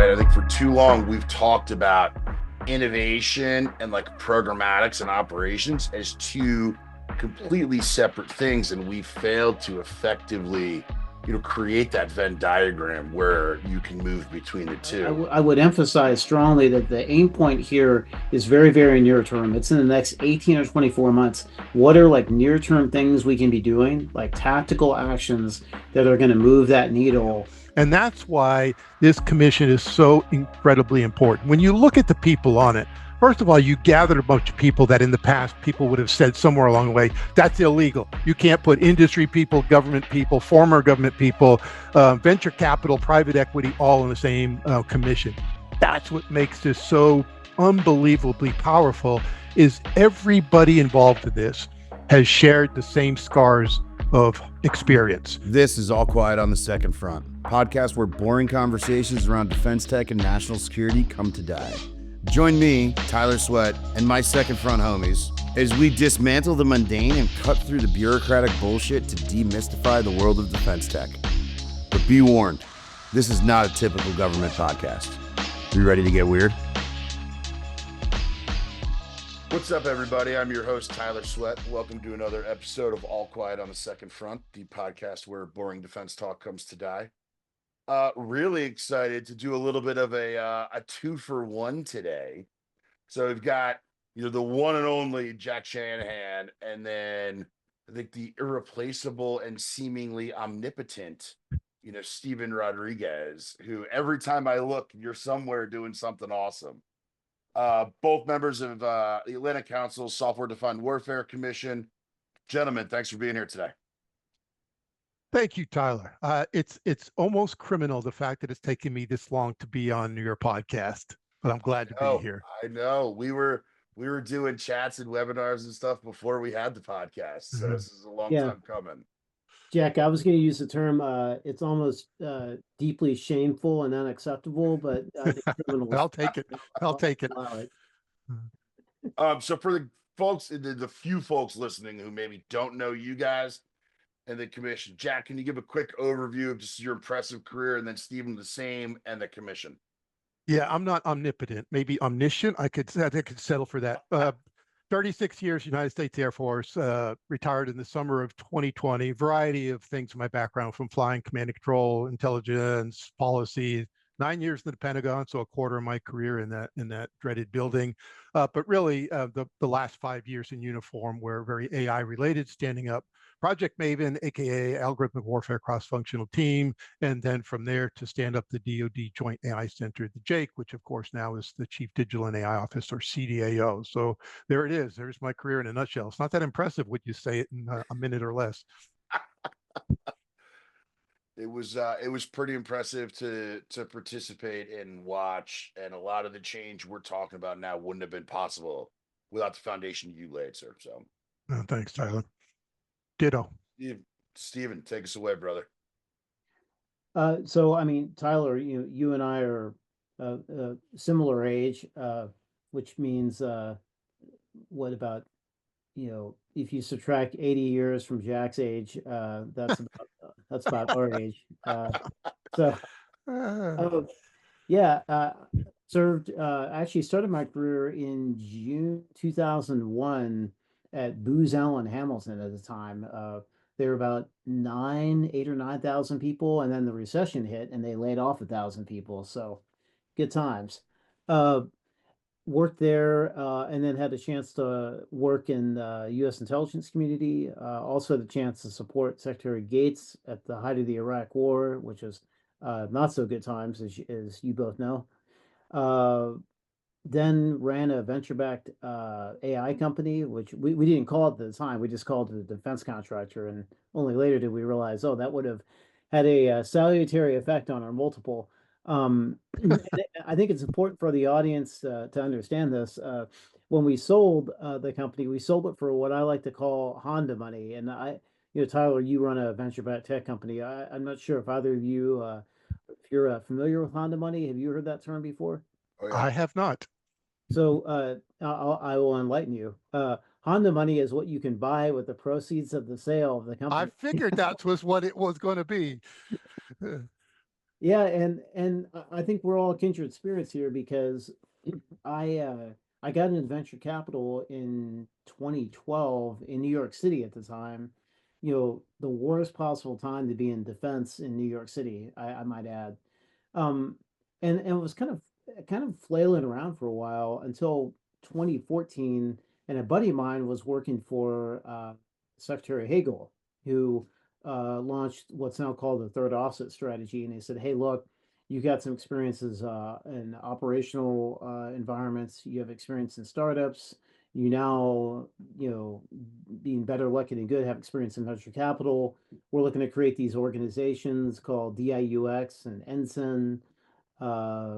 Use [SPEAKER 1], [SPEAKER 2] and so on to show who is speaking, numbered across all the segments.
[SPEAKER 1] right? I think for too long we've talked about innovation and like programmatics and operations as two completely separate things, and we failed to effectively, create that Venn diagram where you can move between the two.
[SPEAKER 2] I would emphasize strongly that the aim point here is very, very near term. It's in the next 18 or 24 months. What are like near term things we can be doing, like tactical actions that are going to move that needle?
[SPEAKER 3] And that's why this commission is so incredibly important. When you look at the people on it, first of all, you gathered a bunch of people that in the past people would have said somewhere along the way, that's illegal. You can't put industry people, government people, former government people, venture capital, private equity, all in the same commission. That's what makes this so unbelievably powerful, is everybody involved in this has shared the same scars of experience.
[SPEAKER 4] This is All Quiet on the Second Front, podcast where boring conversations around defense tech and national security come to die. Join me, Tyler Sweatt, and my Second Front homies as we dismantle the mundane and cut through the bureaucratic bullshit to demystify the world of defense tech. But be warned, this is not a typical government podcast. Are you ready to get weird?
[SPEAKER 1] What's up, everybody? I'm your host, Tyler Sweatt. Welcome to another episode of All Quiet on the Second Front, the podcast where boring defense talk comes to die. Really excited to do a little bit of a 2-for-1 today. So we've got, the one and only Jack Shanahan, and then I think the irreplaceable and seemingly omnipotent, Stephen Rodriguez, who every time I look, you're somewhere doing something awesome. Both members of the Atlantic Council Software Defined Warfare Commission. Gentlemen, thanks for being here today.
[SPEAKER 3] Thank you, Tyler. It's almost criminal, the fact that it's taken me this long to be on your podcast, but I'm glad to be here.
[SPEAKER 1] I know. We were doing chats and webinars and stuff before we had the podcast, so this is a long time coming.
[SPEAKER 2] Jack, I was going to use the term, it's almost deeply shameful and unacceptable, but I think criminals.
[SPEAKER 3] I'll take it. I'll take it.
[SPEAKER 1] So for the folks, the few folks listening who maybe don't know you guys and the commission, Jack, can you give a quick overview of just your impressive career, and then Stephen the same, and the commission?
[SPEAKER 3] Yeah, I'm not omnipotent, maybe omniscient. I could settle for that. 36 years, United States Air Force, retired in the summer of 2020. Variety of things in my background, from flying, command and control, intelligence, policy. 9 years in the Pentagon, so a quarter of my career in that dreaded building. But really, the last 5 years in uniform were very AI related, standing up Project Maven, aka Algorithmic Warfare Cross-Functional Team, and then from there to stand up the DoD Joint AI Center, the JAIC, which of course now is the Chief Digital and AI Officer, CDAO. So there it is. There's my career in a nutshell. It's not that impressive would you say it in a minute or less.
[SPEAKER 1] It was pretty impressive to participate and watch, and a lot of the change we're talking about now wouldn't have been possible without the foundation you laid, sir. So,
[SPEAKER 3] thanks, Tyler. Ditto.
[SPEAKER 1] Stephen, take us away, brother.
[SPEAKER 2] So I mean, Tyler, you and I are similar age, which means what about, if you subtract 80 years from Jack's age, that's about our age. Served, actually started my career in June 2001 at Booz Allen Hamilton at the time. There were about 8 or 9,000 people, and then the recession hit and they laid off 1,000 people. So good times. Worked there, and then had a chance to work in the U.S. intelligence community. Also had a chance to support Secretary Gates at the height of the Iraq War, which was not so good times, as you both know. Then ran a venture-backed AI company, which we didn't call it at the time. We just called it a defense contractor. And only later did we realize, that would have had a salutary effect on our multiple. I think it's important for the audience to understand this. When we sold the company, we sold it for what I like to call Honda money. And Tyler, you run a venture-backed tech company. I'm not sure if either of you, if you're familiar with Honda money. Have you heard that term before?
[SPEAKER 1] Oh, yeah.
[SPEAKER 3] I have not.
[SPEAKER 2] So I will enlighten you. Honda money is what you can buy with the proceeds of the sale of the company.
[SPEAKER 3] I figured that was what it was going to be.
[SPEAKER 2] Yeah, and I think we're all kindred spirits here because I uh I got into venture capital in 2012 in New York City at the time. You know, the worst possible time to be in defense in New York City, I might add. Um, and it was kind of flailing around for a while until 2014, and a buddy of mine was working for Secretary Hagel, who launched what's now called the third offset strategy. And he said, "Hey, look, you got some experiences in operational environments. You have experience in startups. You now, you know, being better lucky than good, have experience in venture capital. We're looking to create these organizations called DIUX and Ensign.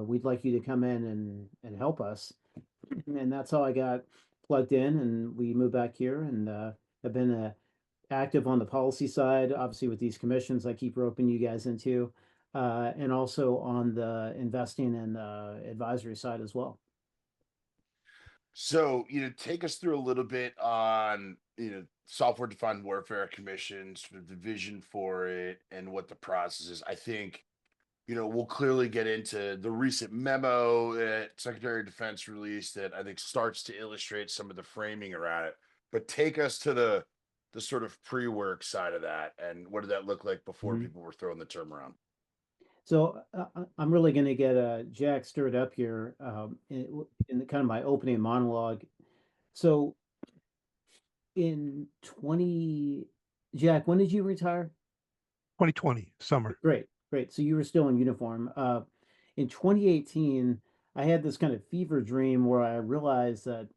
[SPEAKER 2] We'd like you to come in and help us." And that's how I got plugged in, and we moved back here, and have been active on the policy side, obviously with these commissions I keep roping you guys into, and also on the investing and advisory side as well.
[SPEAKER 1] So, take us through a little bit on, software defined warfare commissions, the vision for it, and what the process is. I think, we'll clearly get into the recent memo that Secretary of Defense released that I think starts to illustrate some of the framing around it. But take us to the sort of pre-work side of that, and what did that look like before
[SPEAKER 2] Mhm.
[SPEAKER 1] people were throwing the term around?
[SPEAKER 2] So I'm really going to get Jack stirred up here in the kind of my opening monologue. So in 20, Jack, when did you retire?
[SPEAKER 3] 2020 summer.
[SPEAKER 2] Great, great. So you were still in uniform. In 2018, I had this kind of fever dream where I realized that,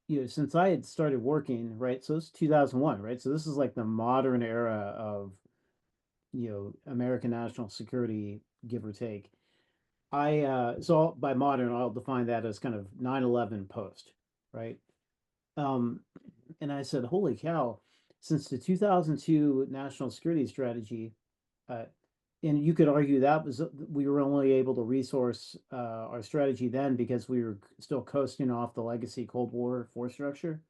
[SPEAKER 2] you know, since I had started working, right? So this is 2001, right? So this is like the modern era of, you know, American national security, give or take. So by modern, I'll define that as kind of 9/11 post, right? Um, and I said, holy cow, since the 2002 national security strategy, uh, and you could argue that was we were only able to resource our strategy then because we were still coasting off the legacy Cold War force structure.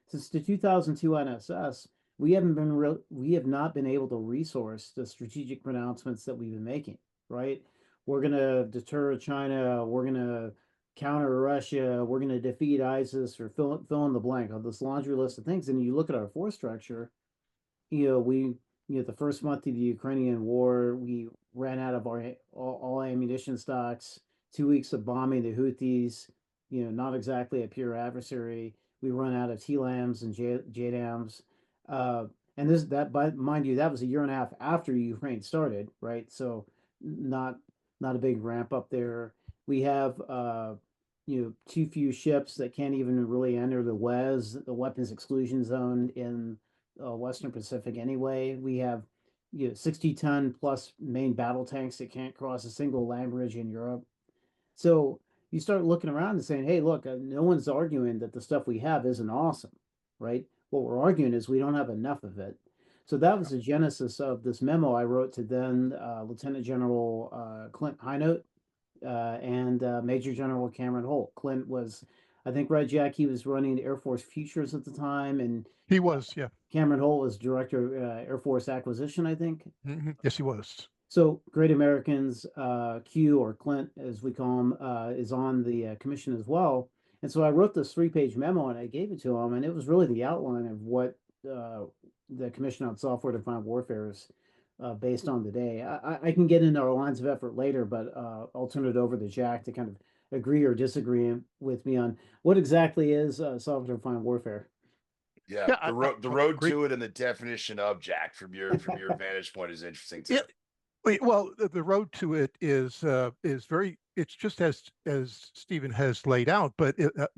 [SPEAKER 2] Since the 2002 NSS, we have not been able to resource the strategic pronouncements that we've been making. Right, we're gonna deter China. We're gonna counter Russia. We're gonna defeat ISIS, or fill in the blank of this laundry list of things. And you look at our force structure, the first month of the Ukrainian war, we ran out of all ammunition stocks. 2 weeks of bombing the Houthis, not exactly a pure adversary. We run out of TLAMs and JDAMs. Uh, and by mind you, that was a year and a half after Ukraine started, right? So not not a big ramp up there. We have too few ships that can't even really enter the WEZ, the weapons exclusion zone in Western Pacific anyway. We have 60-ton plus main battle tanks that can't cross a single land bridge in Europe. So you start looking around and saying, hey, look, no one's arguing that the stuff we have isn't awesome, right? What we're arguing is we don't have enough of it. So that was the genesis of this memo I wrote to then Lieutenant General Clint Hinote and Major General Cameron Holt. Clint was, I think, right, Jack, he was running Air Force Futures at the time, and
[SPEAKER 3] He was, yeah.
[SPEAKER 2] Cameron Holt was Director of Air Force Acquisition, I think.
[SPEAKER 3] Yes, he was.
[SPEAKER 2] So Great Americans, Q, or Clint, as we call him, is on the commission as well. And so I wrote this 3-page memo and I gave it to him, and it was really the outline of what the Commission on Software Defined Warfare is based on today. I can get into our lines of effort later, but I'll turn it over to Jack to kind of agree or disagree with me on what exactly is software defined warfare.
[SPEAKER 1] Yeah,
[SPEAKER 3] Yeah,
[SPEAKER 1] the road
[SPEAKER 3] great.
[SPEAKER 1] to it and the definition of, Jack, from your vantage point is interesting too.
[SPEAKER 3] Well, the road to it is very. It's just as Stephen has laid out, but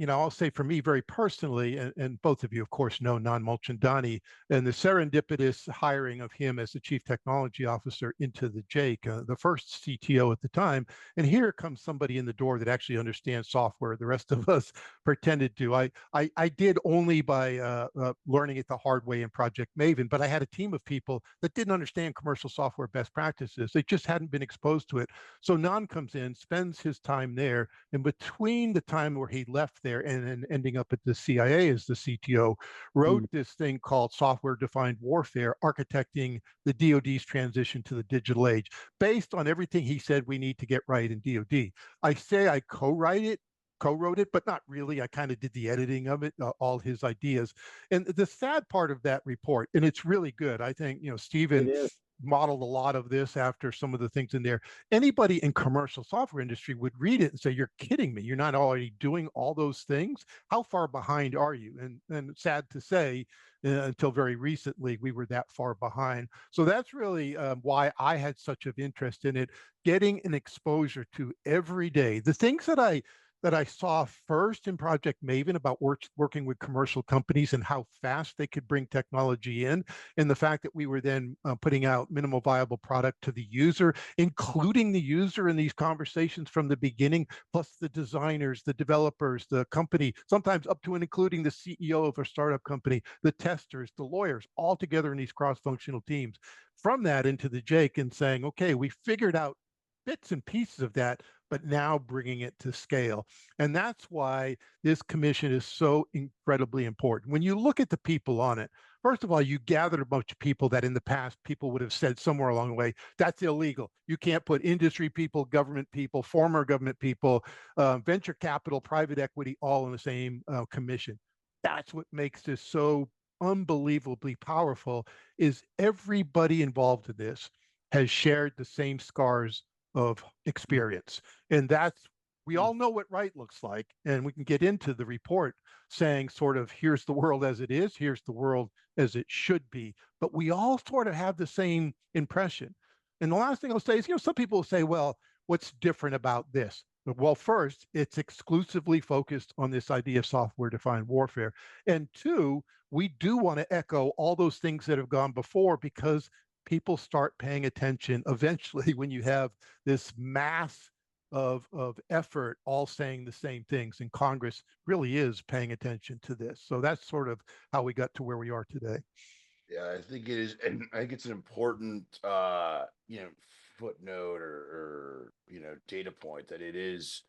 [SPEAKER 3] I'll say for me very personally, and both of you, of course, know Nan Mulchandani, and the serendipitous hiring of him as the chief technology officer into the JAIC, the first CTO at the time. And here comes somebody in the door that actually understands software. The rest of us pretended to. I did only by learning it the hard way in Project Maven, but I had a team of people that didn't understand commercial software best practices. They just hadn't been exposed to it. So Nan comes in, spends spends his time there. And between the time where he left there and then ending up at the CIA as the CTO, wrote this thing called Software Defined Warfare, architecting the DoD's transition to the digital age, based on everything he said we need to get right in DoD. I say I co-wrote it, but not really. I kind of did the editing of it, all his ideas. And the sad part of that report, and it's really good, I think, Stephen modeled a lot of this after some of the things in there. Anybody in commercial software industry would read it and say, you're kidding me. You're not already doing all those things. How far behind are you? And sad to say, until very recently, we were that far behind. So that's really why I had such an interest in it, getting an exposure to every day. The things that I saw first in Project Maven about working with commercial companies and how fast they could bring technology in, and the fact that we were then putting out minimal viable product to the user, including the user in these conversations from the beginning, plus the designers, the developers, the company, sometimes up to and including the CEO of a startup company, the testers, the lawyers, all together in these cross-functional teams. From that into the JAIC and saying, okay, we figured out bits and pieces of that, but now bringing it to scale. And that's why this commission is so incredibly important. When you look at the people on it, first of all, you gathered a bunch of people that in the past people would have said somewhere along the way, that's illegal. You can't put industry people, government people, former government people, venture capital, private equity, all in the same commission. That's what makes this so unbelievably powerful, is everybody involved in this has shared the same scars of experience. And that's, we all know what right looks like. And we can get into the report saying sort of, here's the world as it is, here's the world as it should be. But we all sort of have the same impression. And the last thing I'll say is, some people will say, well, what's different about this? Well, first, it's exclusively focused on this idea of software-defined warfare. And two, we do want to echo all those things that have gone before, because people start paying attention eventually when you have this mass of effort all saying the same things, and Congress really is paying attention to this. So that's sort of how we got to where we are today.
[SPEAKER 1] Yeah, I think it is, and I think it's an important footnote or data point, that it is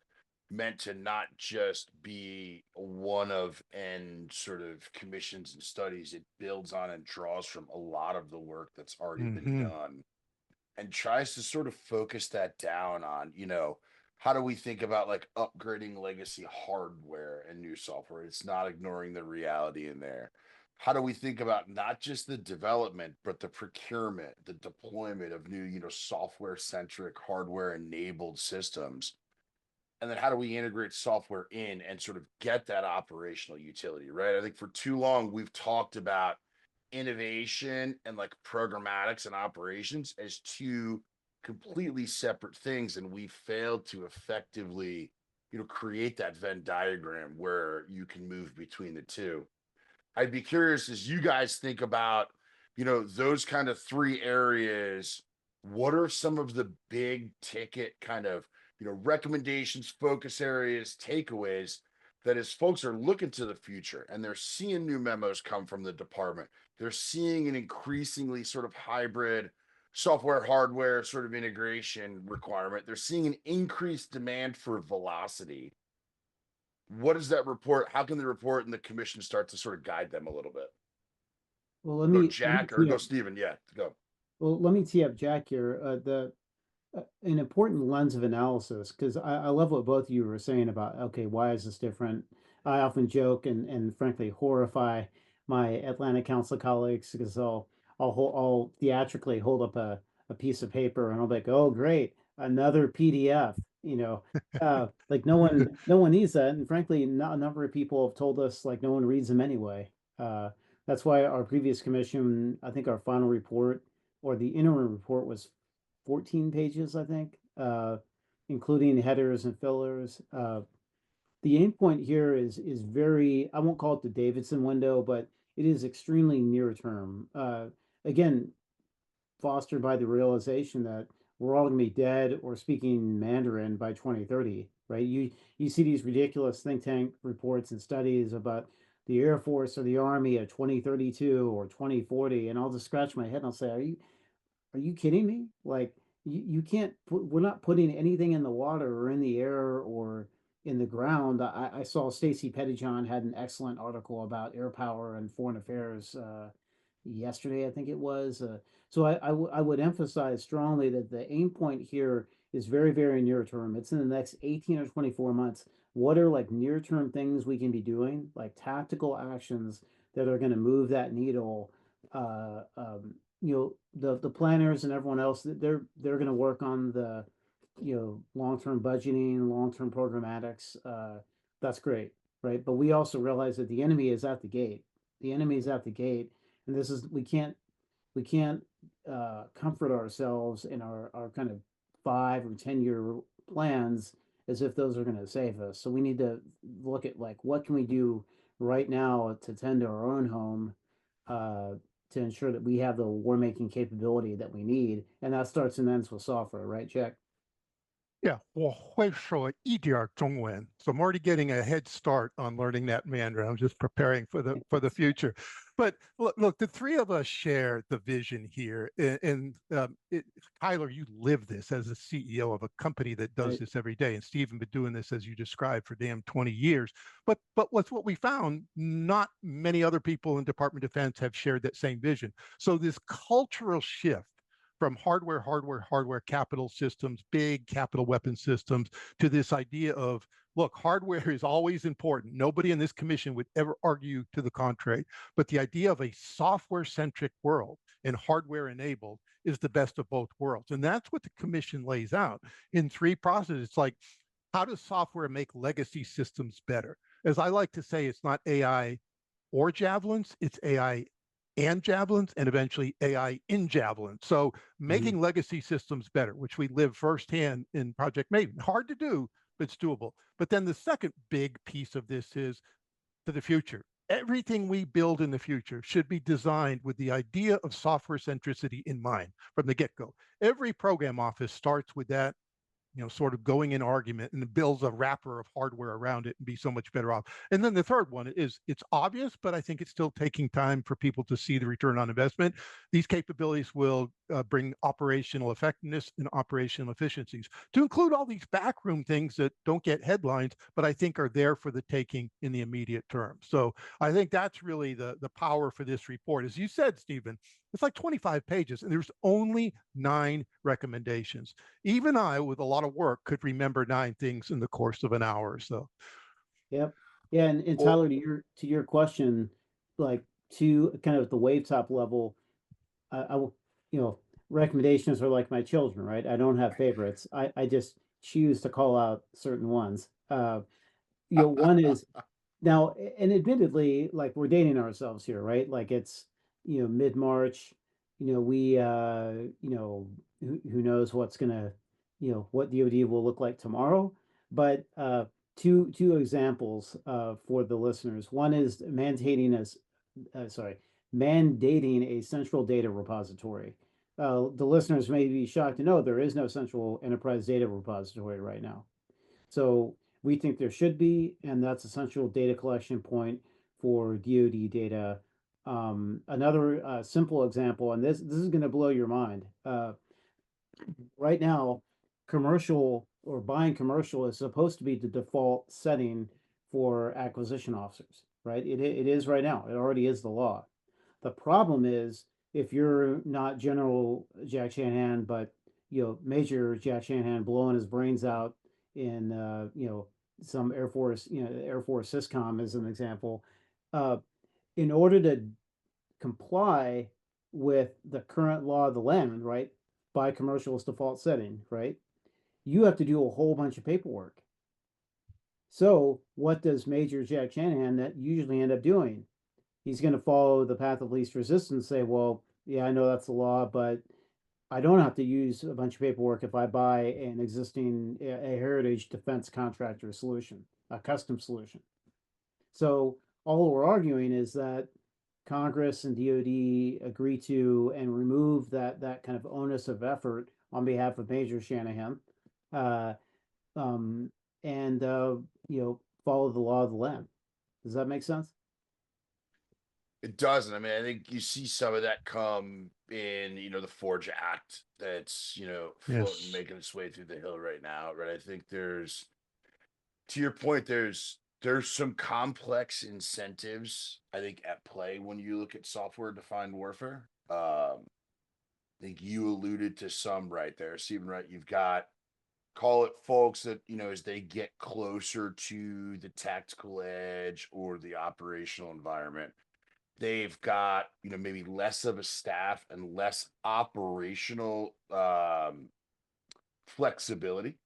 [SPEAKER 1] meant to not just be one of n sort of commissions and studies. It builds on and draws from a lot of the work that's already been done, and tries to sort of focus that down on, how do we think about like upgrading legacy hardware and new software? It's not ignoring the reality in there. How do we think about not just the development, but the procurement, the deployment of new, software centric, hardware enabled systems? And then how do we integrate software in and sort of get that operational utility, right? I think for too long, we've talked about innovation and like programmatics and operations as two completely separate things. And we failed to effectively, create that Venn diagram where you can move between the two. I'd be curious, as you guys think about, those kind of three areas, what are some of the big ticket kind of, recommendations, focus areas, takeaways, that as folks are looking to the future and they're seeing new memos come from the department, they're seeing an increasingly sort of hybrid software hardware sort of integration requirement, they're seeing an increased demand for velocity. What is that report? How can the report and the commission start to sort of guide them a little bit?
[SPEAKER 2] Well,
[SPEAKER 1] Go Jack or go Stephen. Yeah, go.
[SPEAKER 2] Well, let me tee up Jack here. An important lens of analysis, because I love what both of you were saying about, okay, why is this different? I often joke and frankly horrify my Atlanta council colleagues, because I'll theatrically hold up a piece of paper and I'll be like, oh great, another PDF, like no one needs that. And frankly, not a number of people have told us like no one reads them anyway. That's why our previous commission, I think our final report or the interim report was 14 pages, I think, including headers and fillers. The aim point here is very, I won't call it the Davidson window, but it is extremely near term. Again, fostered by the realization that we're all going to be dead or speaking Mandarin by 2030, right? You see these ridiculous think tank reports and studies about the Air Force or the Army at 2032 or 2040, and I'll just scratch my head and I'll say, are you kidding me? Like, you can't put, we're not putting anything in the water or in the air or in the ground. I saw Stacy Pettyjohn had an excellent article about air power and foreign affairs yesterday, I think it was. So I would emphasize strongly that the aim point here is very, very near term. It's in the next 18 or 24 months. What are like near term things we can be doing, like tactical actions that are going to move that needle? You know, the planners and everyone else, they're going to work on the, you know, long-term budgeting, long-term programmatics. That's great, right? But we also realize that the enemy is at the gate. The enemy is at the gate, and this is we can't comfort ourselves in our kind of 5 or 10 year plans as if those are going to save us. So we need to look at like what can we do right now to tend to our own home, uh, to ensure that we have the war making capability that we need, and that starts and ends with software, right, Jack?
[SPEAKER 3] Yeah, 我会说一点儿中文. So I'm already getting a head start on learning that Mandarin. I'm just preparing for the future. But look, the three of us share the vision here. Tyler, you live this as a CEO of a company that does
[SPEAKER 2] Right.
[SPEAKER 3] this every day, and Stephen been doing this as you described for damn 20 years. But what's what we found? Not many other people in Department of Defense have shared that same vision. So this cultural shift from hardware capital systems, big capital weapon systems, to this idea of, look, hardware is always important. Nobody in this commission would ever argue to the contrary. But the idea of a software centric world and hardware enabled is the best of both worlds. And that's what the commission lays out in three processes. It's like, how does software make legacy systems better? As I like to say, it's not AI or javelins, it's AI and javelins, and eventually AI in javelins. So making legacy systems better, which we live firsthand in Project Maven. Hard to do, but it's doable. But then the second big piece of this is to the future. Everything we build in the future should be designed with the idea of software centricity in mind from the get-go. Every program office starts with that, sort of going in argument, and it builds a wrapper of hardware around it and be so much better off. And then the third one is, it's obvious, but I think it's still taking time for people to see the return on investment. These capabilities will bring operational effectiveness and operational efficiencies, to include all these backroom things that don't get headlines, but I think are there for the taking in the immediate term. So I think that's really the power for this report. As you said, Stephen, it's like 25 pages, and there's only 9 recommendations. Even I, with a lot of work, could remember 9 things in the course of an hour or so.
[SPEAKER 2] Yep. Yeah, and
[SPEAKER 1] Well,
[SPEAKER 2] Tyler, to your question, like to kind of the wave top level, you know, recommendations are like my children, right? I don't have favorites. I just choose to call out certain ones. One is now, and admittedly, like we're dating ourselves here, right? Like it's, mid-March, who knows what's gonna, what DoD will look like tomorrow. But two examples for the listeners. One is mandating a central data repository. The listeners may be shocked to know there is no central enterprise data repository right now. So we think there should be, and that's a central data collection point for DoD data. Another simple example, and this is going to blow your mind. Right now, commercial or buying commercial is supposed to be the default setting for acquisition officers, right? It is right now. It already is the law. The problem is if you're not General Jack Shanahan, but Major Jack Shanahan blowing his brains out in some Air Force, Air Force syscom as an example. In order to comply with the current law of the land, right? By commercial's default setting, right? You have to do a whole bunch of paperwork. So what does Major Jack Shanahan that usually end up doing? He's going to follow the path of least resistance, say, well, yeah, I know that's the law, but I don't have to use a bunch of paperwork if I buy an existing a heritage defense contractor solution, a custom solution. So all we're arguing is that Congress and DoD agree to and remove that kind of onus of effort on behalf of Major Shanahan, uh, and follow the law of the land. Does that make sense?
[SPEAKER 1] it doesn't. I mean, I think you see some of that come in, the Forge Act that's, floating,
[SPEAKER 3] Yes.
[SPEAKER 1] making its way through the hill right now, right? I think there's, to your point, there's some complex incentives, I think, at play when you look at software defined warfare. I think you alluded to some right there, Stephen, right? You've got, call it, folks that, as they get closer to the tactical edge or the operational environment, they've got, maybe less of a staff and less operational flexibility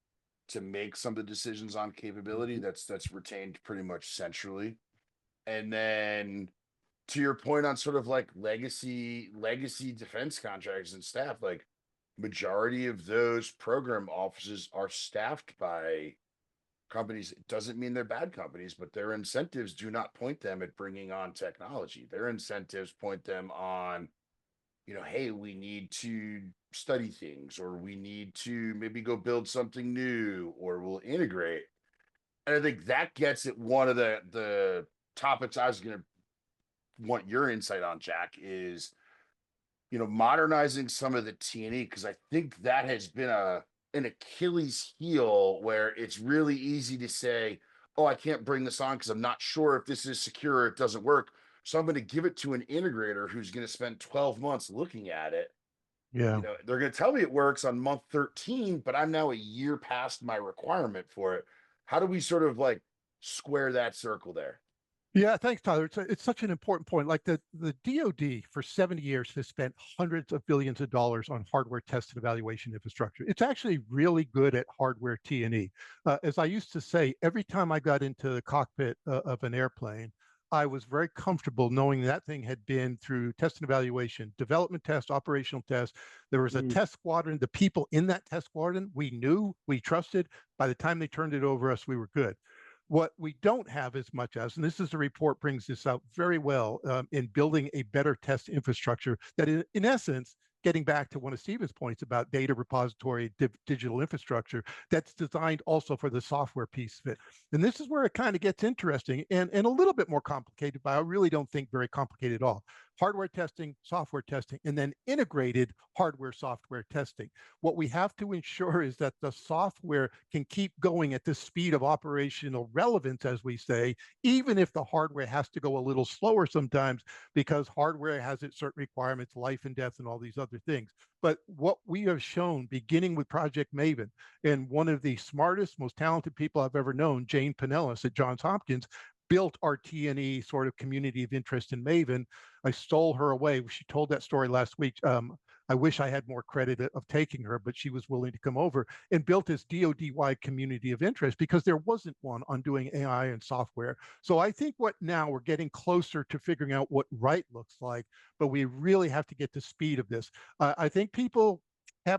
[SPEAKER 1] to make some of the decisions on capability that's retained pretty much centrally. And then, to your point on sort of like legacy defense contractors and staff, like, majority of those program offices are staffed by companies. It doesn't mean they're bad companies, but their incentives do not point them at bringing on technology. Their incentives point them on, hey, we need to study things, or we need to maybe go build something new, or we'll integrate. And I think that gets at one of the topics I was going to want your insight on, Jack, is, modernizing some of the T&E, because I think that has been an Achilles heel where it's really easy to say, oh, I can't bring this on because I'm not sure if this is secure or it doesn't work. So I'm going to give it to an integrator who's going to spend 12 months looking at it.
[SPEAKER 3] Yeah.
[SPEAKER 1] They're going to tell me it works on month 13, but I'm now a year past my requirement for it. How do we sort of like square that circle there?
[SPEAKER 3] Yeah, thanks, Tyler. It's such an important point. Like the DoD for 70 years has spent hundreds of billions of dollars on hardware test and evaluation infrastructure. It's actually really good at hardware T&E. As I used to say, every time I got into the cockpit of an airplane, I was very comfortable knowing that thing had been through test and evaluation, development test, operational test. There was a test squadron. The people in that test squadron, we knew, we trusted. By the time they turned it over us, we were good. What we don't have as much as, and this is the report brings this out very well, in building a better test infrastructure that in essence, getting back to one of Stephen's points about data repository, digital infrastructure, that's designed also for the software piece of it. And this is where it kind of gets interesting and a little bit more complicated, but I really don't think very complicated at all. Hardware testing, software testing, and then integrated hardware software testing. What we have to ensure is that the software can keep going at the speed of operational relevance, as we say, even if the hardware has to go a little slower sometimes because hardware has its certain requirements, life and death, and all these other things. But what we have shown, beginning with Project Maven, and one of the smartest, most talented people I've ever known, Jane Pinellas at Johns Hopkins, built our T&E sort of community of interest in Maven. I stole her away. She told that story last week. I wish I had more credit of taking her, but she was willing to come over and built this DoD-wide community of interest because there wasn't one on doing AI and software. So I think what now we're getting closer to figuring out what right looks like, but we really have to get the speed of this. I think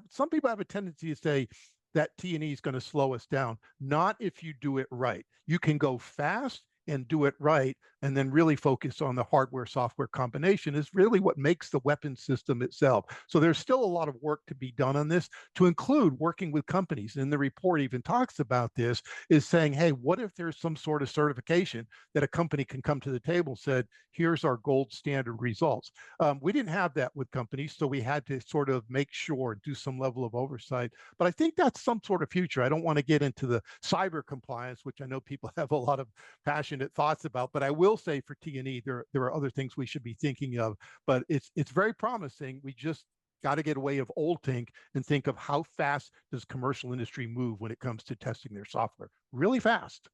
[SPEAKER 3] some people have a tendency to say, that T&E is going to slow us down. Not if you do it right. You can go fast and do it right, and then really focus on the hardware software combination is really what makes the weapon system itself. So there's still a lot of work to be done on this, to include working with companies. And the report even talks about this, is saying, hey, what if there's some sort of certification that a company can come to the table and said, here's our gold standard results. We didn't have that with companies, so we had to sort of make sure, do some level of oversight. But I think that's some sort of future. I don't want to get into the cyber compliance, which I know people have a lot of passionate thoughts about, but I will say for T&E, there are other things we should be thinking of, but it's very promising. We just got to get away of old think and think of how fast does commercial industry move when it comes to testing their software. Really fast.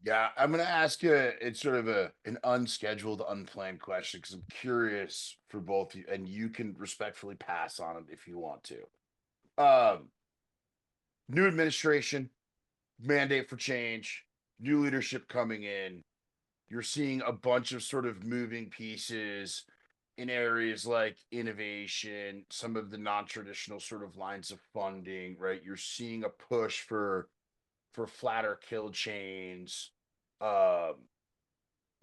[SPEAKER 1] Yeah, I'm going to ask you, it's sort of an unscheduled, unplanned question because I'm curious for both of you, and you can respectfully pass on it if you want to. New administration, mandate for change, new leadership coming in. You're seeing a bunch of sort of moving pieces in areas like innovation, some of the non-traditional sort of lines of funding, right? You're seeing a push for flatter kill chains.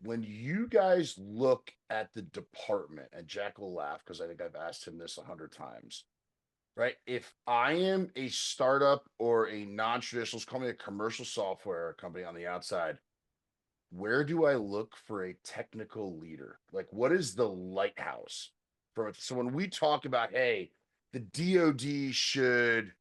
[SPEAKER 1] When you guys look at the department, and Jack will laugh because I think I've asked him this 100 times, right? If I am a startup or a non-traditional, let's call me a commercial software company on the outside, where do I look for a technical leader? Like, what is the lighthouse from it. So when we talk about, hey, the DoD should,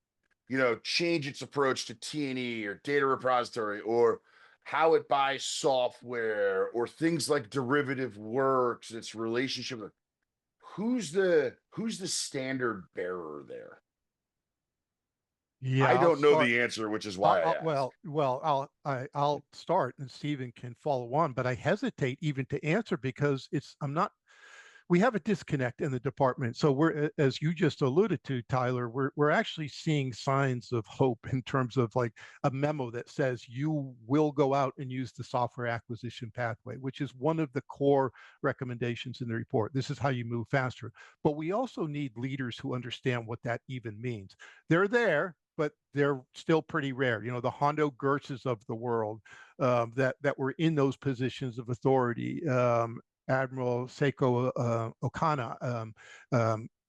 [SPEAKER 1] you know, change its approach to T&E or data repository, or how it buys software, or things like derivative works, its relationship with, who's the standard bearer there?
[SPEAKER 3] Yeah,
[SPEAKER 1] I
[SPEAKER 3] I'll
[SPEAKER 1] don't know
[SPEAKER 3] start.
[SPEAKER 1] the answer, which is why I asked.
[SPEAKER 3] I'll start, and Stephen can follow on. But I hesitate even to answer because I'm not. We have a disconnect in the department. So as you just alluded to, Tyler, we're actually seeing signs of hope in terms of like a memo that says you will go out and use the software acquisition pathway, which is one of the core recommendations in the report. This is how you move faster. But we also need leaders who understand what that even means. They're there, but they're still pretty rare. You know, the Hondo Gertzes of the world that were in those positions of authority. Admiral Seiko Okana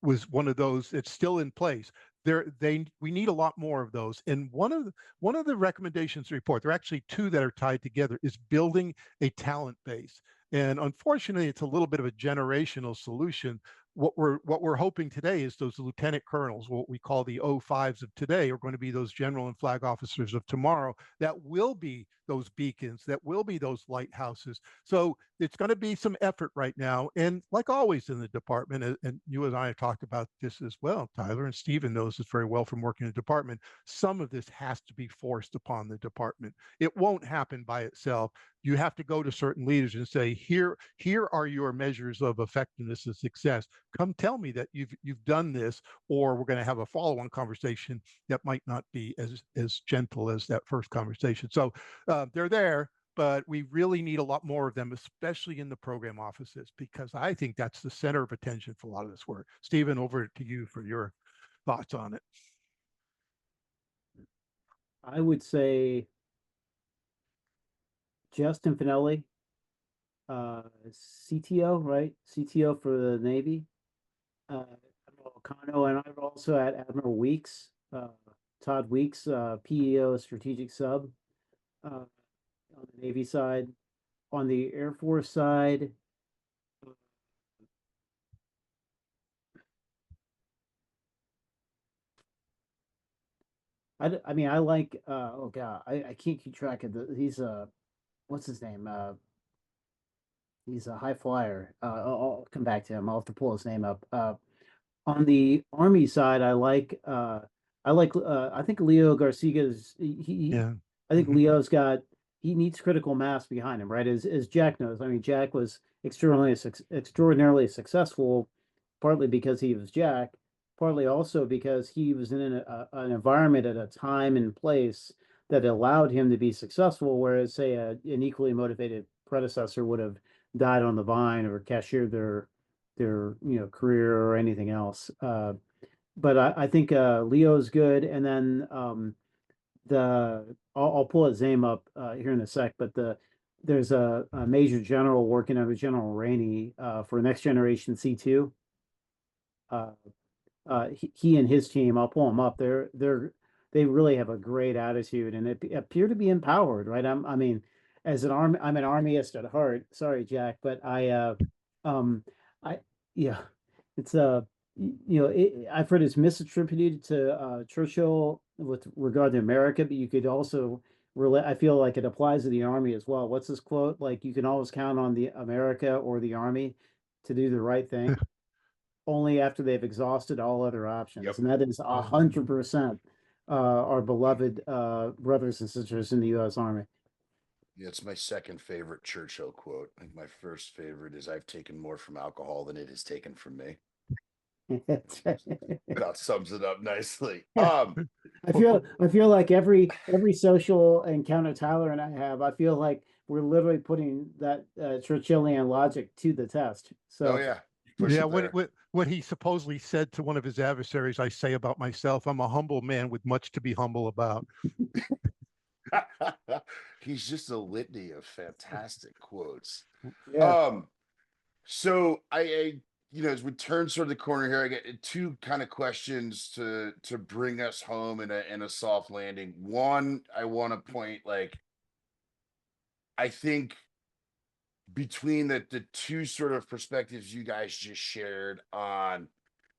[SPEAKER 3] was one of those. It's still in place. We need a lot more of those. And one of the recommendations report, there are actually two that are tied together, is building a talent base. And unfortunately, it's a little bit of a generational solution. What we're hoping today is those lieutenant colonels, what we call the O5s of today, are going to be those general and flag officers of tomorrow that will be those beacons, that will be those lighthouses. So it's going to be some effort right now. And like always in the department, and you and I have talked about this as well, Tyler, and Stephen knows this very well from working in the department, some of this has to be forced upon the department. It won't happen by itself. You have to go to certain leaders and say, here are your measures of effectiveness and success. Come tell me that you've done this, or we're going to have a follow-on conversation that might not be as gentle as that first conversation. So they're there, but we really need a lot more of them, especially in the program offices, because I think that's the center of attention for a lot of this work. Stephen, over to you for your thoughts on it.
[SPEAKER 2] I would say Justin Finelli, CTO, right? CTO for the Navy. Admiral Kano, and I've also had Admiral Weeks, Todd Weeks, PEO Strategic Sub, on the Navy side. On the Air Force side, I mean, I like, oh God, I can't keep track of he's, what's his name? He's a high flyer. I'll come back to him. I'll have to pull his name up. On the Army side, I think Leo Garcia's,
[SPEAKER 3] Yeah.
[SPEAKER 2] I think Leo's got, he needs critical mass behind him, right? As Jack knows, I mean, Jack was extraordinarily successful, partly because he was Jack, partly also because he was in an environment at a time and place that allowed him to be successful, whereas say an equally motivated predecessor would have died on the vine or cashiered their career or anything else. But I think Leo's good, and then I'll pull his name up here in a sec. But there's a major general working under General Rainey for Next Generation C2. He and his team, I'll pull them up. They really have a great attitude, and it appear to be empowered, right? I mean, as an army, I'm an armyist at heart. Sorry, Jack, but I yeah, it's I've heard it's misattributed to Churchill with regard to America, but you could also relate. I feel like it applies to the army as well. What's this quote? Like, you can always count on the America or the army to do the right thing, only after they've exhausted all other options.
[SPEAKER 1] Yep.
[SPEAKER 2] And that is 100% our beloved brothers and sisters in the U.S. Army.
[SPEAKER 1] Yeah, it's my second favorite Churchill quote. I think my first favorite is, "I've taken more from alcohol than it has taken from me." That sums it up nicely.
[SPEAKER 2] I feel like every social encounter Tyler and I have, I feel like we're literally putting that Churchillian logic to the test. So
[SPEAKER 1] oh yeah.
[SPEAKER 3] Yeah, what he supposedly said to one of his adversaries, I say about myself, I'm a humble man with much to be humble about.
[SPEAKER 1] He's just a litany of fantastic quotes.
[SPEAKER 2] yeah.
[SPEAKER 1] So I as we turn sort of the corner here, I get two kind of questions to bring us home in a soft landing. One, I want to point, like, I think between the two sort of perspectives you guys just shared on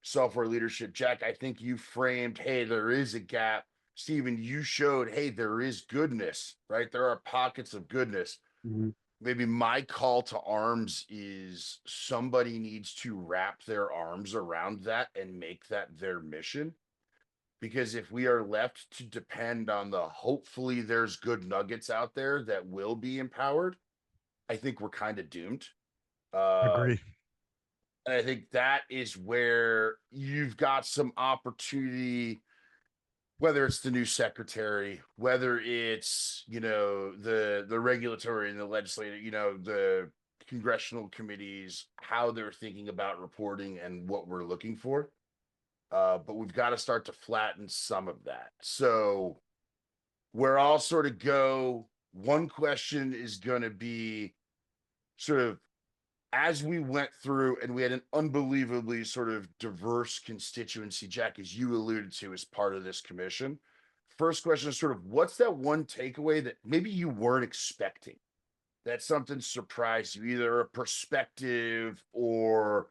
[SPEAKER 1] software leadership, Jack, I think you framed, hey, there is a gap. Stephen, you showed, hey, there is goodness, right? There are pockets of goodness.
[SPEAKER 2] Mhm.
[SPEAKER 1] Maybe my call to arms is somebody needs to wrap their arms around that and make that their mission. Because if we are left to depend on the hopefully there's good nuggets out there that will be empowered, I think we're kind of doomed.
[SPEAKER 3] Agree.
[SPEAKER 1] And I think that is where you've got some opportunity, whether it's the new secretary, whether it's, the regulatory and the legislative, the congressional committees, how they're thinking about reporting and what we're looking for. But we've got to start to flatten some of that. So where I'll sort of go, one question is going to be sort of, as we went through and we had an unbelievably sort of diverse constituency, Jack, as you alluded to, as part of this commission. First question is sort of, what's that one takeaway that maybe you weren't expecting? That something surprised you, either a perspective or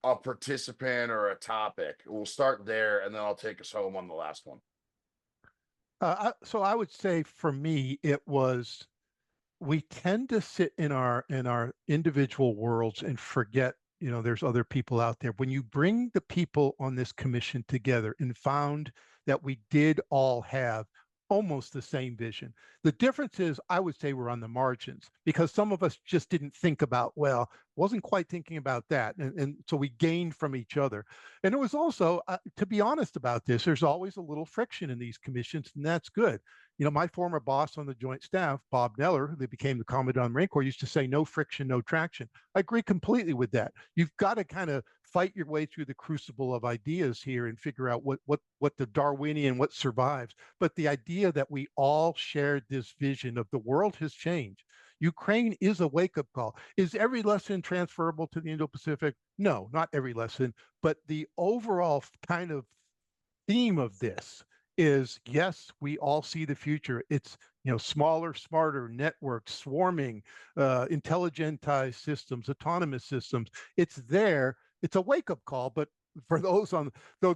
[SPEAKER 1] a participant or a topic. We'll start there, and then I'll take us home on the last one.
[SPEAKER 3] So I would say for me, it was, we tend to sit in our individual worlds and forget, there's other people out there. When you bring the people on this commission together and found that we did all have almost the same vision. The difference is, I would say, we're on the margins because some of us just didn't think about, well, wasn't quite thinking about that. And so we gained from each other. And it was also, to be honest about this, there's always a little friction in these commissions, and that's good. My former boss on the Joint Staff, Bob Neller, who became the Commandant of the Marine Corps, used to say, no friction, no traction. I agree completely with that. You've got to kind of fight your way through the crucible of ideas here and figure out what the Darwinian, what survives. But the idea that we all shared this vision of the world has changed. Ukraine is a wake-up call. Is every lesson transferable to the Indo-Pacific? No, not every lesson. But the overall kind of theme of this is, yes, we all see the future. It's, smaller, smarter networks, swarming, intelligentized systems, autonomous systems. It's there. It's a wake-up call, but for those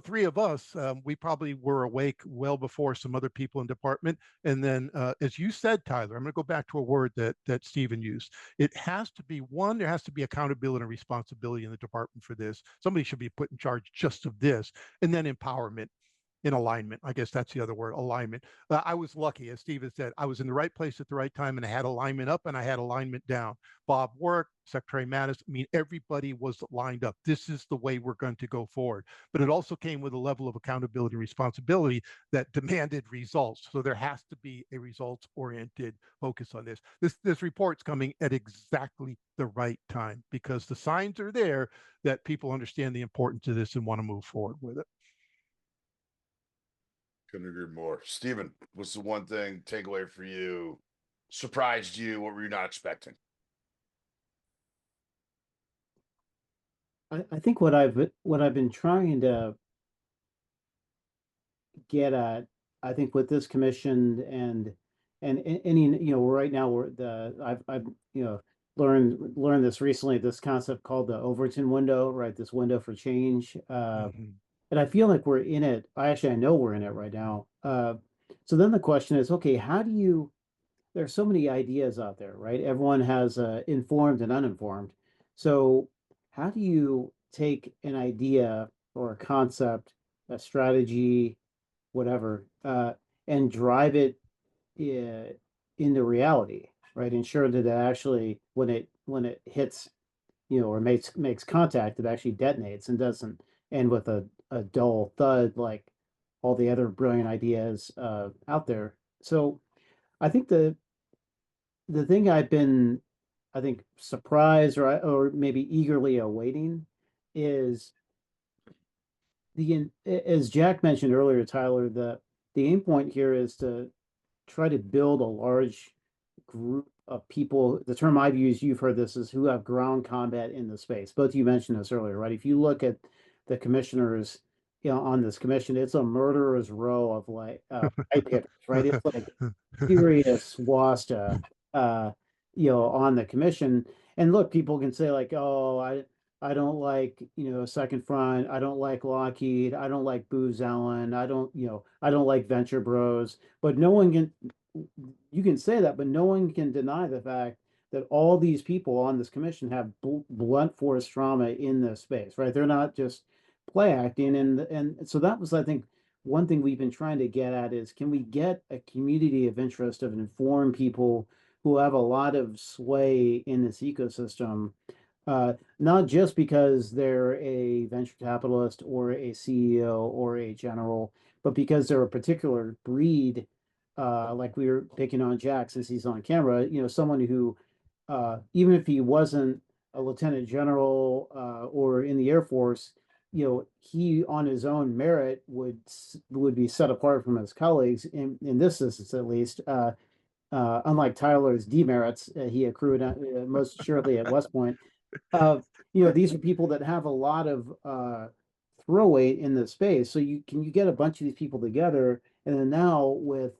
[SPEAKER 3] three of us, we probably were awake well before some other people in department. And then, as you said, Tyler, I'm going to go back to a word that Stephen used. It has to be one, there has to be accountability and responsibility in the department for this. Somebody should be put in charge just of this, and then empowerment. In alignment. I guess that's the other word, alignment. I was lucky, as Stephen said, I was in the right place at the right time, and I had alignment up and I had alignment down. Bob worked, Secretary Mattis, everybody was lined up. This is the way we're going to go forward. But it also came with a level of accountability and responsibility that demanded results. So there has to be a results-oriented focus on this. This report's coming at exactly the right time because the signs are there that people understand the importance of this and want to move forward with it.
[SPEAKER 1] Couldn't agree more. Stephen, what's the one thing takeaway for you? Surprised you? What were you not expecting?
[SPEAKER 2] I think what I've been trying to get at, I think with this commission and any, right now I've learned this recently, this concept called the Overton window, right? This window for change. And I feel like we're in it. I know we're in it right now. So then the question is, okay, there's so many ideas out there, right? Everyone has informed and uninformed. So how do you take an idea or a concept, a strategy, whatever, and drive it into reality, right? Ensure that it actually, when it hits, or makes contact, it actually detonates and doesn't end with a dull thud like all the other brilliant ideas out there. So I think the thing I've been, I think, surprised or maybe eagerly awaiting is as Jack mentioned earlier, Tyler, the aim point here is to try to build a large group of people. The term I've used, you've heard this, is who have ground combat in the space. Both of you mentioned this earlier, right? If you look at the commissioners, on this commission, it's a murderer's row of like pipe hitters, right? It's like serious wasta, on the commission. and look, people can say like, oh, I don't like, Second Front. I don't like Lockheed. I don't like Booz Allen. I don't like Venture Bros. But no one can, you can say that, but no one can deny the fact that all these people on this commission have blunt force trauma in this space, right? They're not just play acting. And so that was, I think, one thing we've been trying to get at is, can we get a community of interest of informed people who have a lot of sway in this ecosystem, not just because they're a venture capitalist or a CEO or a general, but because they're a particular breed, like we were picking on Jack since he's on camera, someone who, even if he wasn't a lieutenant general or in the Air Force, he on his own merit would be set apart from his colleagues in this instance, at least. Unlike Tyler's demerits he accrued most assuredly at West Point. These are people that have a lot of throw weight in the space. So you get a bunch of these people together, and then now with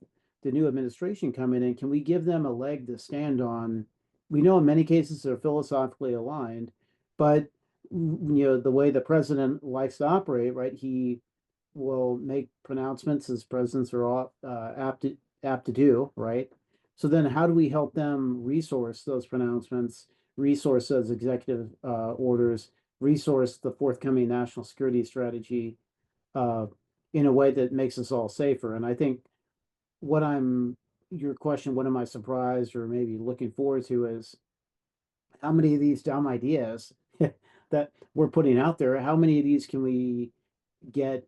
[SPEAKER 2] the new administration coming in, can we give them a leg to stand on? We know in many cases they're philosophically aligned, but the way the president likes to operate, right? He will make pronouncements as presidents are all, apt to do, right? So then, how do we help them resource those pronouncements, resource those executive orders, resource the forthcoming national security strategy uh, in a way that makes us all safer? And I think your question, what am I surprised or maybe looking forward to is how many of these dumb ideas that we're putting out there, how many of these can we get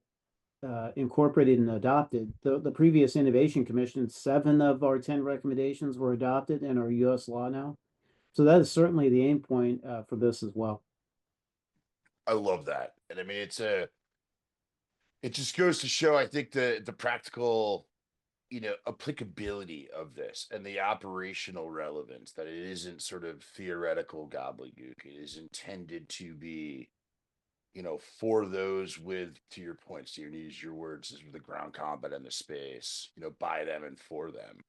[SPEAKER 2] incorporated and adopted? The previous Innovation Commission, 7 of our 10 recommendations were adopted and are U.S. law now. So that is certainly the aim point for this as well.
[SPEAKER 1] I love that. And I mean, it just goes to show, I think, the practical, applicability of this and the operational relevance, that it isn't sort of theoretical gobbledygook. It is intended to be, for those with, to your point, Steve, to use your words, is the ground combat in the space, by them and for them.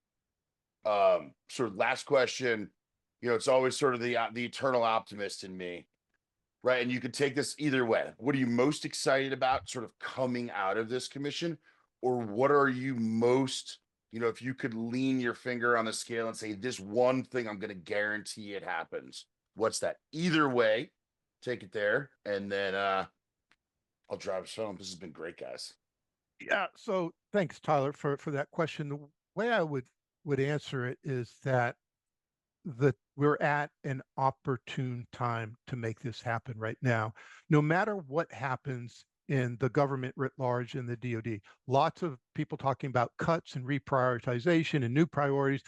[SPEAKER 1] Sort of last question, it's always sort of the eternal optimist in me, right? And you could take this either way. What are you most excited about sort of coming out of this commission? Or what are you most, if you could lean your finger on the scale and say, this one thing I'm going to guarantee it happens, what's that? Either way, take it there. And then I'll drive us home. This has been great, guys.
[SPEAKER 3] Yeah. So thanks, Tyler, for that question. The way I would answer it is that we're at an opportune time to make this happen right now. No matter what happens in the government writ large in the DoD, lots of people talking about cuts and reprioritization and new priorities.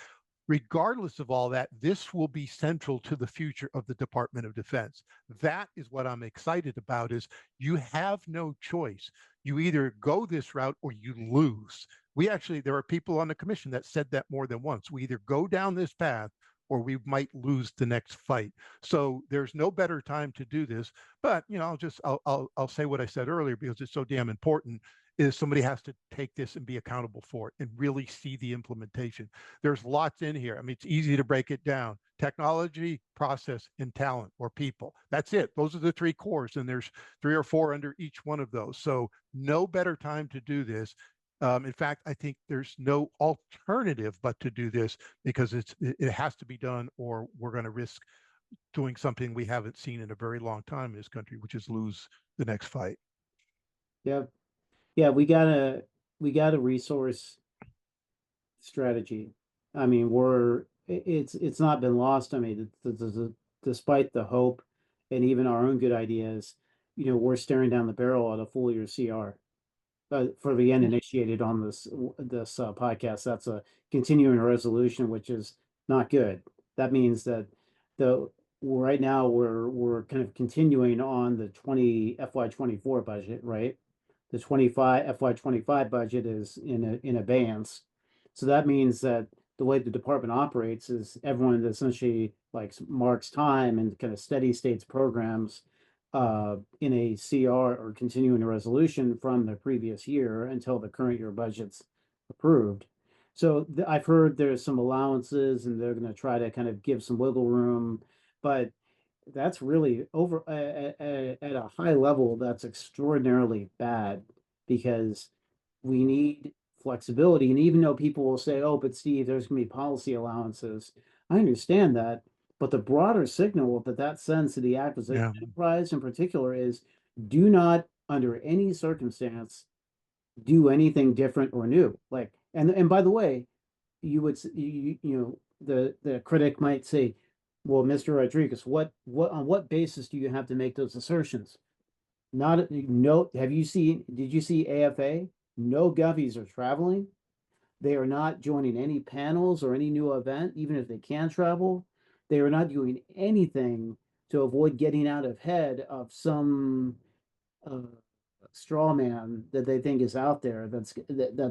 [SPEAKER 3] Regardless of all that, this will be central to the future of the Department of Defense. That is what I'm excited about, is you have no choice. You either go this route or you lose. There are people on the commission that said that more than once. We either go down this path or we might lose the next fight. So there's no better time to do this. But I'll say what I said earlier because it's so damn important. Is somebody has to take this and be accountable for it and really see the implementation. There's lots in here. I mean, it's easy to break it down: technology, process, and talent, or people. That's it. Those are the 3 cores, and there's 3 or 4 under each one of those. So no better time to do this. In fact, I think there's no alternative but to do this, because it has to be done, or we're going to risk doing something we haven't seen in a very long time in this country, which is lose the next fight.
[SPEAKER 2] Yeah. Yeah, we got a resource strategy. I mean, it's not been lost. I mean, despite the hope and even our own good ideas, we're staring down the barrel at a full year CR. For the end initiated on this podcast, that's a continuing resolution, which is not good. That means that right now we're kind of continuing on the FY24 budget, right? The FY25 budget is in abeyance. So that means that the way the department operates is everyone essentially like marks time and kind of steady states programs in a CR or continuing a resolution from the previous year until the current year budget's approved. So I've heard there's some allowances and they're going to try to kind of give some wiggle room, but that's really over at a high level. That's extraordinarily bad because we need flexibility. And even though people will say, "Oh, but Steve, there's going to be policy allowances," I understand that. But the broader signal that that sends to the acquisition
[SPEAKER 3] Yeah.
[SPEAKER 2] enterprise in particular is do not, under any circumstance, do anything different or new. Like, and by the way, you would you know the critic might say, well, Mr. Rodriguez, what on what basis do you have to make those assertions? Not no. Have you seen? Did you see AFA? No govies are traveling. They are not joining any panels or any new event, even if they can travel. They are not doing anything to avoid getting out ahead of some uh, straw man that they think is out there that's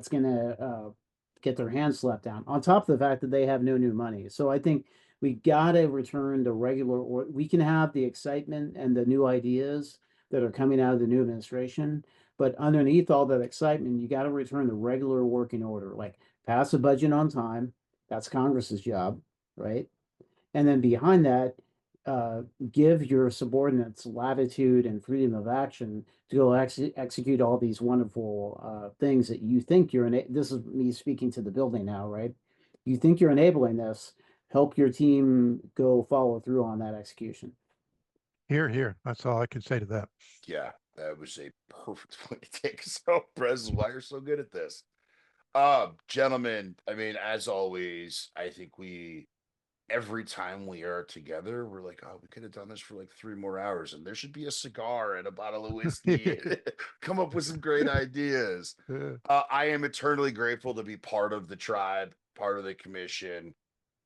[SPEAKER 2] going to get their hands slapped down. On top of the fact that they have no new money, so I think we got to return to regular. Or we can have the excitement and the new ideas that are coming out of the new administration, but underneath all that excitement, you got to return to regular working order, like pass a budget on time. That's Congress's job, right? And then behind that, uh, give your subordinates latitude and freedom of action to go execute all these wonderful things that you think you're in. This is me speaking to the building now, right? You think you're enabling this, help your team go follow through on that execution.
[SPEAKER 3] Here. That's all I can say to that.
[SPEAKER 1] Yeah, that was a perfect way to take us home. Prez, why you're so good at this. Gentlemen, I mean, as always, I think every time we are together, we're like, oh, we could have done this for like 3 more hours, and there should be a cigar and a bottle of whiskey. Come up with some great ideas. I am eternally grateful to be part of the tribe, part of the commission.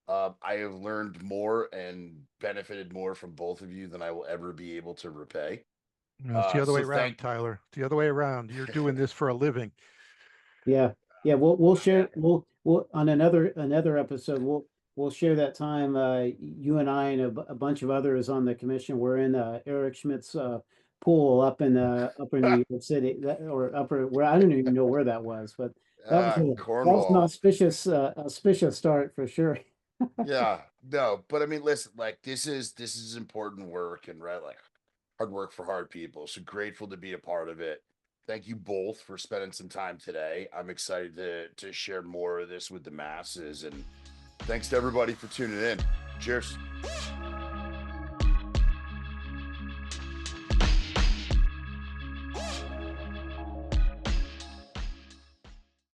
[SPEAKER 1] I have learned more and benefited more from both of you than I will ever be able to repay.
[SPEAKER 3] It's the other way
[SPEAKER 1] So
[SPEAKER 3] around, Tyler. It's the other way around. You're doing this for a living.
[SPEAKER 2] Yeah, yeah. We'll share. We'll on another episode. We'll share that time. You and I and a bunch of others on the commission. We're in Eric Schmidt's pool up in upper New York City, or upper where I don't even know where that was, but that was an
[SPEAKER 1] Cornwall.
[SPEAKER 2] auspicious start for sure.
[SPEAKER 1] Yeah, no, but I mean, listen, like this is important work, and right, like hard work for hard people. So grateful to be a part of it. Thank you both for spending some time today. I'm excited to share more of this with the masses, and thanks to everybody for tuning in. Cheers.